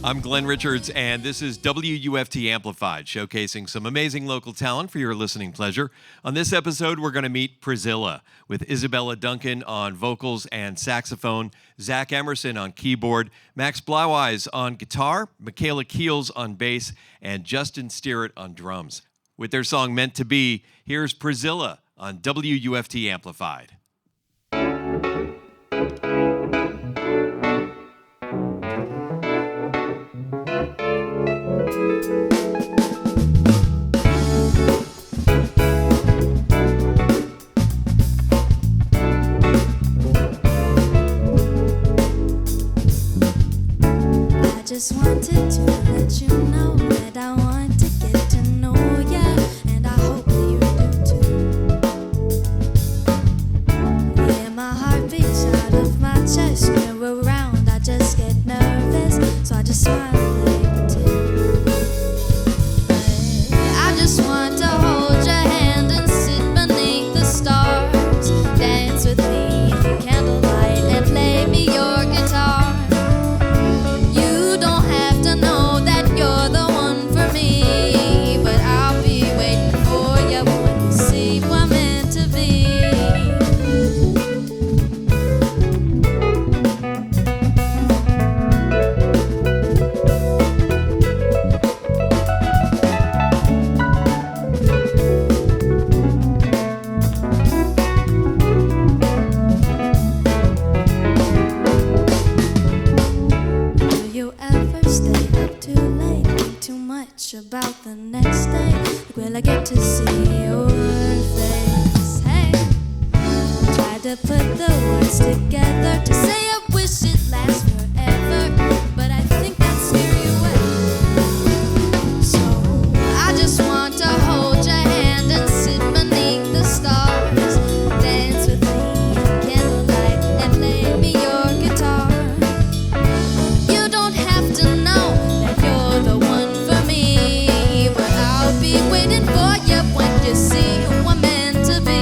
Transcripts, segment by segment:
I'm Glenn Richards, and this is WUFT Amplified, showcasing some amazing local talent for your listening pleasure. On this episode, we're going to meet PRIZILLA with Isabella Duncan on vocals and saxophone, Zach Emerson on keyboard, Max Bleiweis on guitar, McKayla Keels on bass, and Justin Stirrat on drums. With their song Meant to Be, here's PRIZILLA on WUFT Amplified. Just wanted to let you know that I want to get to know ya, and I hope that you do too. Yeah, my heart beats out of my chest. When we're around, I just get nervous, so I just smile and pretend. I just want to hold your hand and sit beneath the stars, dance with me in candlelight and play me your guitar. About the next day, will I get to see your face? Hey, try to put the words together to say I wish it lasts forever, but I think I'd scare you away. So I just want to hold your hand and sit beneath the stars, dance with me in candlelight and play me your guitar. You don't have to know that you're the one for me. I'll be waiting for you when you see who I'm meant to be.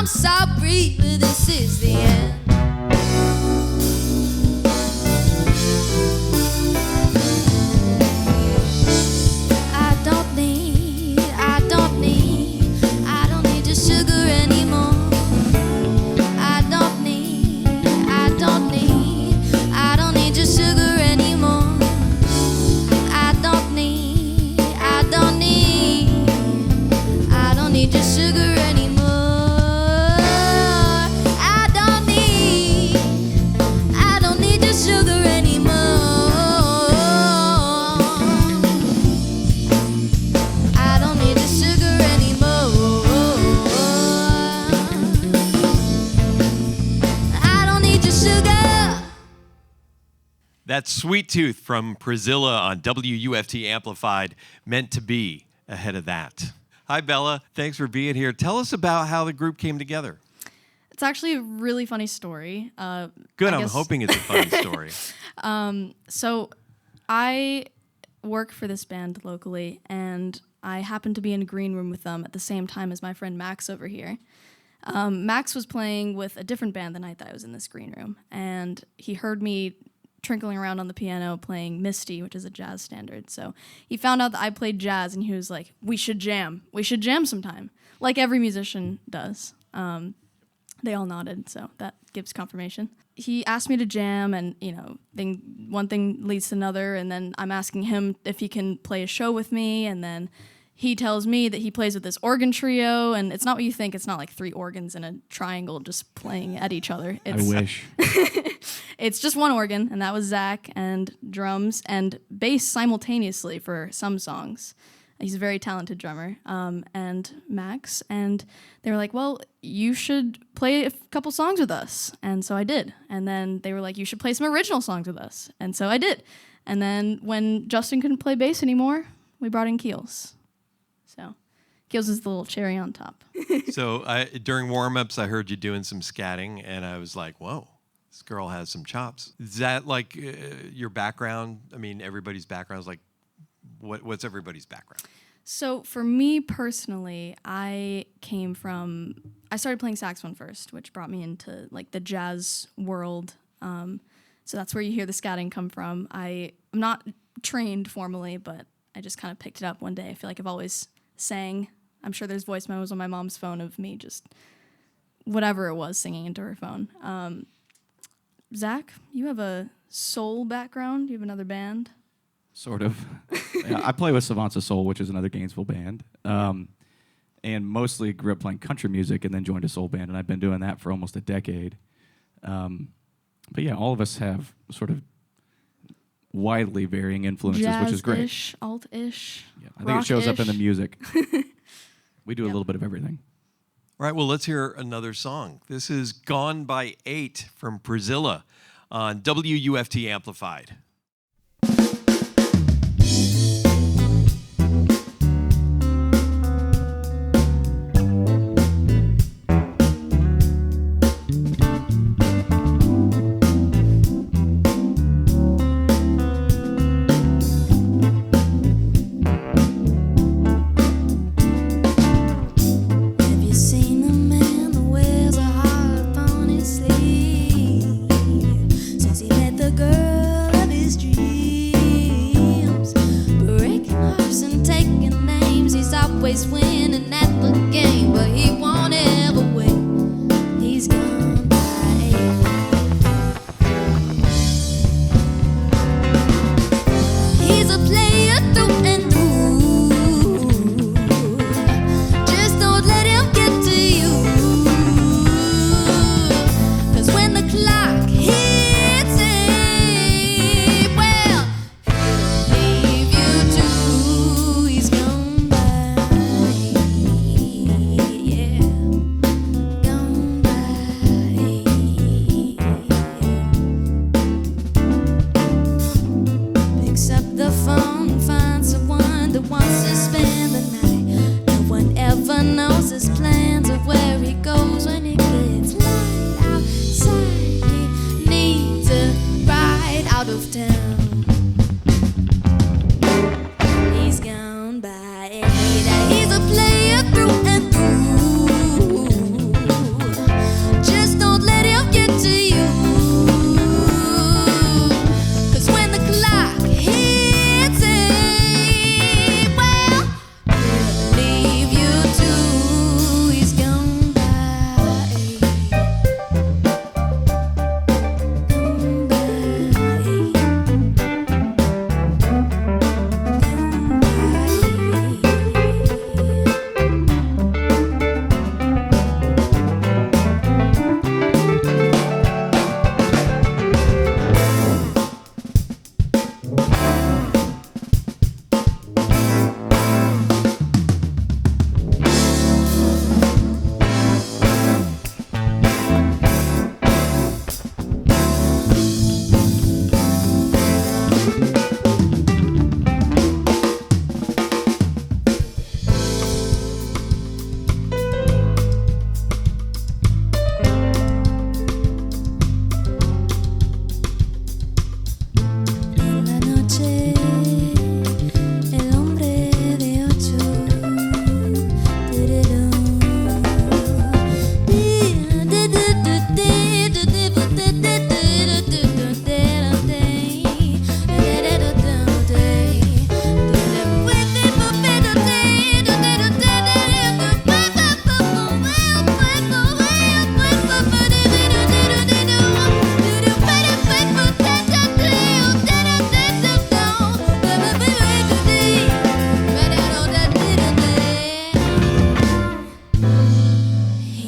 sorry, but this is the end. That's Sweet Tooth from PRIZILLA on WUFT Amplified, meant to be ahead of that. Hi, Bella. Thanks for being here. Tell us about how the group came together. It's actually a really funny story. Good. I'm hoping it's a funny story. So I work for this band locally, and I happened to be in a green room with them at the same time as my friend Max over here. Max was playing with a different band the night that I was in this green room, and he heard me trinkling around on the piano playing Misty, which is a jazz standard. So he found out that I played jazz, and he was like, we should jam sometime, like every musician does. They all nodded, so that gives confirmation. He asked me to jam, and one thing leads to another, and then I'm asking him if he can play a show with me, and then he tells me that he plays with this organ trio, and it's not what you think. It's not like 3 organs in a triangle just playing at each other. I wish. It's just one organ, and that was Zach, and drums and bass simultaneously for some songs. He's a very talented drummer, and Max, and they were like, well, you should play a couple songs with us, and so I did. And then they were like, you should play some original songs with us, and so I did. And then when Justin couldn't play bass anymore, we brought in Keels. So Keels is the little cherry on top. So during warm-ups, I heard you doing some scatting, and I was like, whoa, this girl has some chops. Is that like your background? I mean, everybody's background is like, what's everybody's background? So for me personally, I started playing saxophone first, which brought me into like the jazz world. So that's where you hear the scatting come from. I'm not trained formally, but I just kind of picked it up one day. I feel like I've always sang. I'm sure there's voice memos on my mom's phone of me just whatever it was singing into her phone. Zach, you have a soul background. You have another band. Sort of. Yeah, I play with Savant's Soul, which is another Gainesville band, and mostly grew up playing country music and then joined a soul band, and I've been doing that for almost a decade. But yeah, all of us have sort of widely varying influences, which is great. Jazz-ish, alt-ish, yeah, I think it shows up in the music. We do a Yep. little bit of everything. All right, well, let's hear another song. This is Gone by 8 from PRIZILLA on WUFT Amplified. Have you seen the man that wears a heart on his sleeve? Says he met the girl of his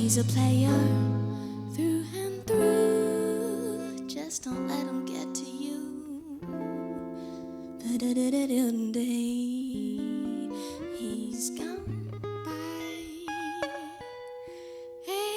He's a player through and through. Just don't let him get to you. Ba-da-da-da-dum-day. He's gone by. Hey.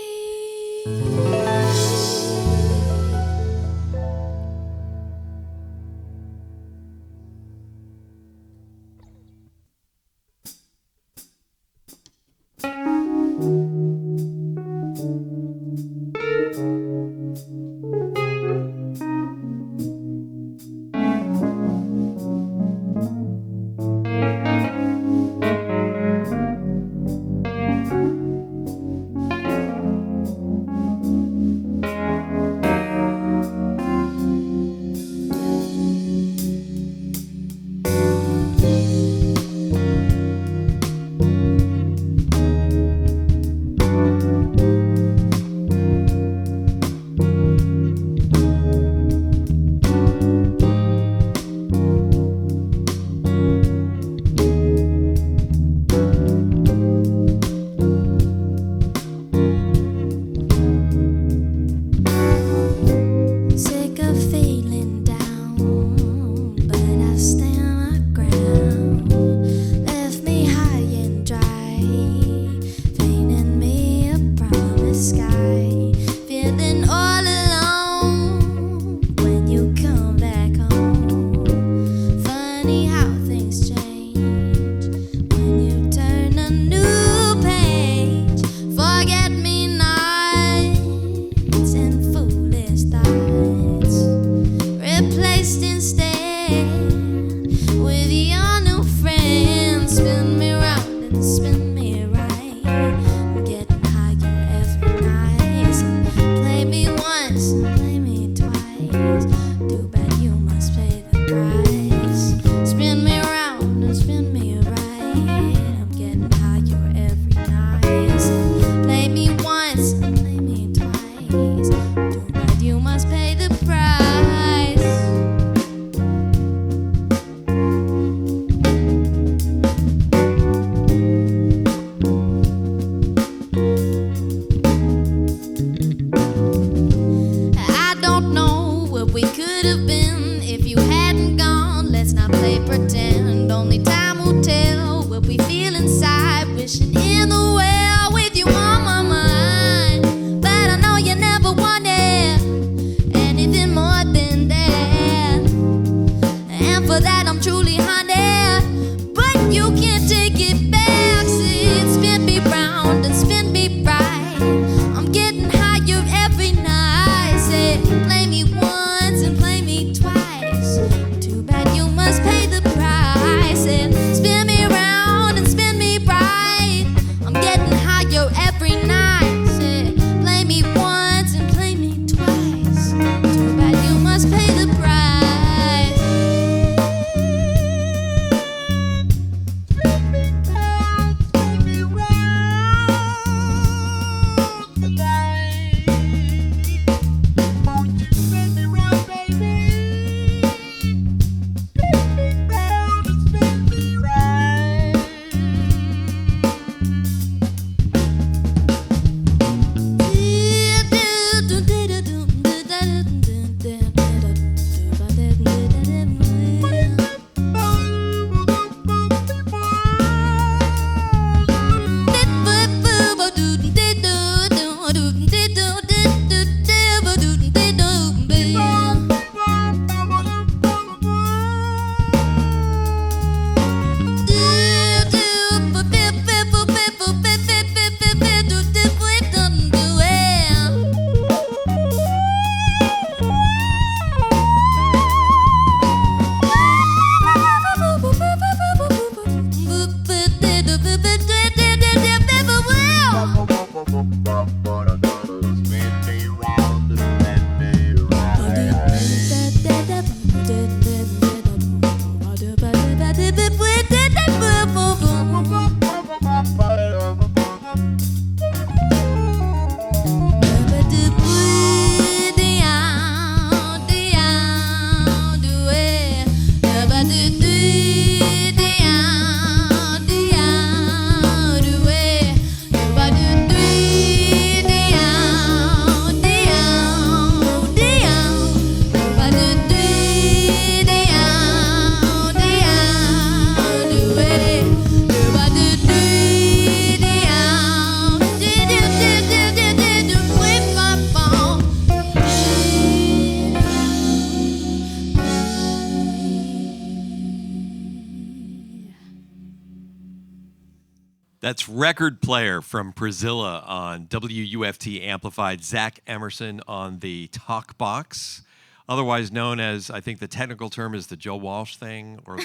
That's record player from PRIZILLA on WUFT Amplified, Zach Emerson on the talk box, otherwise known as, I think the technical term is the Joe Walsh thing or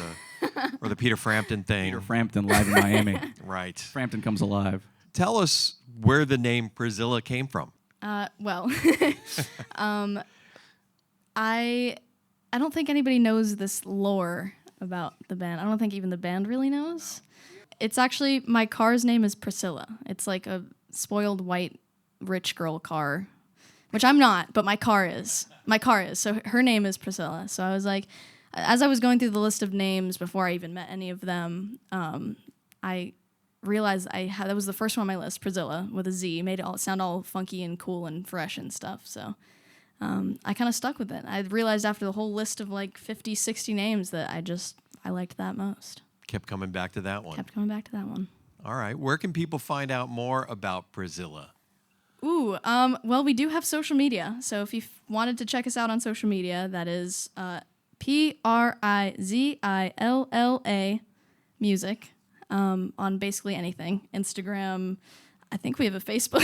the Peter Frampton thing. Peter Frampton live in Miami. Right. Frampton comes alive. Tell us where the name PRIZILLA came from. Well, I don't think anybody knows this lore about the band. I don't think even the band really knows. It's actually, my car's name is Priscilla. It's like a spoiled white rich girl car, which I'm not, but my car is. My car is. So her name is Priscilla. So I was like, as I was going through the list of names before I even met any of them, I realized that was the first one on my list, PRIZILLA, with a Z. Made it sound all funky and cool and fresh and stuff. So I kind of stuck with it. I realized after the whole list of like 50, 60 names that I liked that most. Kept coming back to that one. Kept coming back to that one. All right. Where can people find out more about PRIZILLA? Ooh, well, we do have social media. So if you wanted to check us out on social media, that is PRIZILLA music on basically anything. Instagram. I think we have a Facebook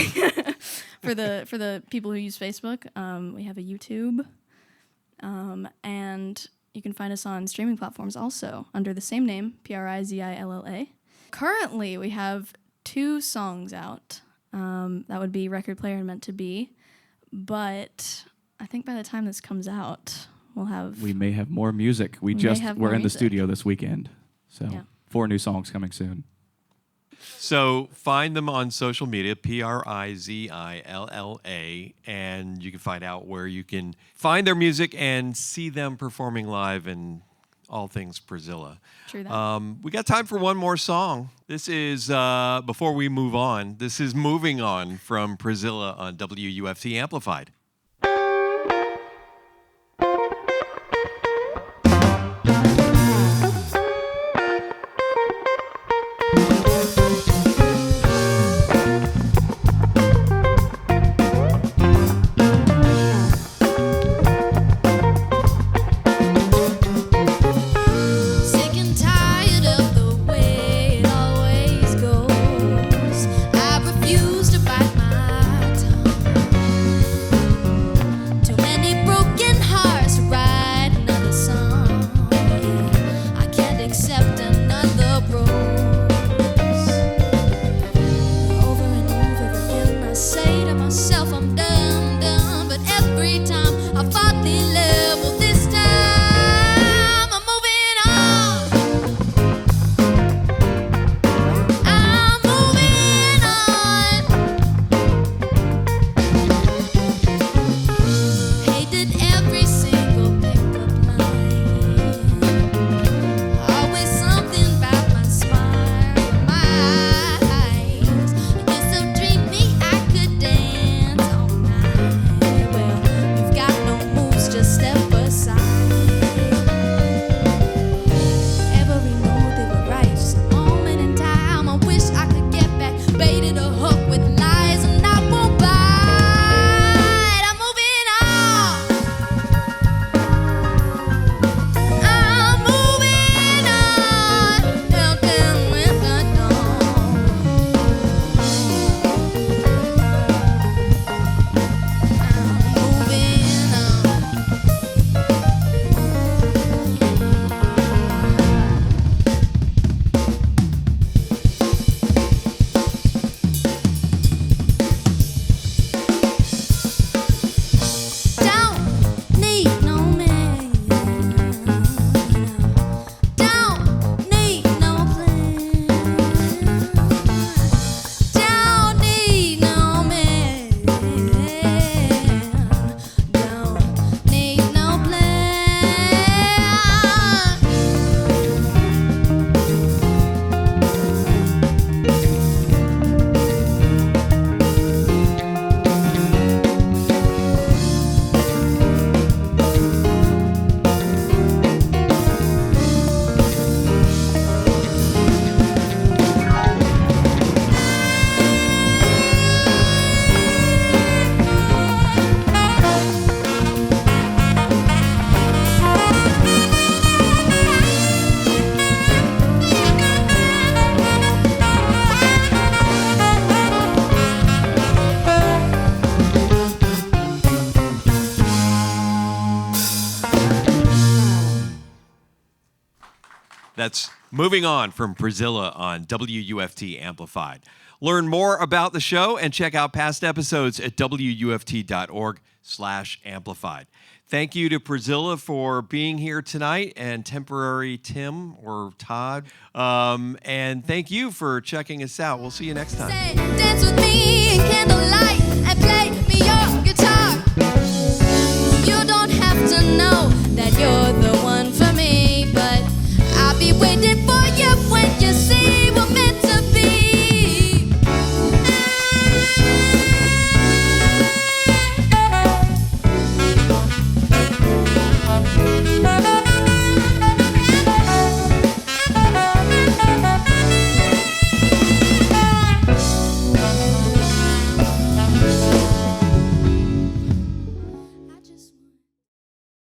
for the people who use Facebook. We have a YouTube, and you can find us on streaming platforms also under the same name, PRIZILLA. Currently, we have 2 songs out. That would be Record Player and Meant to Be. But I think by the time this comes out, we may have more music. We're in the studio this weekend. So yeah. 4 new songs coming soon. So find them on social media, PRIZILLA, and you can find out where you can find their music and see them performing live and all things PRIZILLA. True that. We got time for one more song. This is, before we move on, this is Moving On from PRIZILLA on WUFT Amplified. Sick and tired of the way it always goes. I refuse to bite my tongue. That's Moving On from PRIZILLA on WUFT Amplified. Learn more about the show and check out past episodes at wuft.org/amplified. Thank you to PRIZILLA for being here tonight, and temporary Tim or Todd. And thank you for checking us out. We'll see you next time. Say, dance with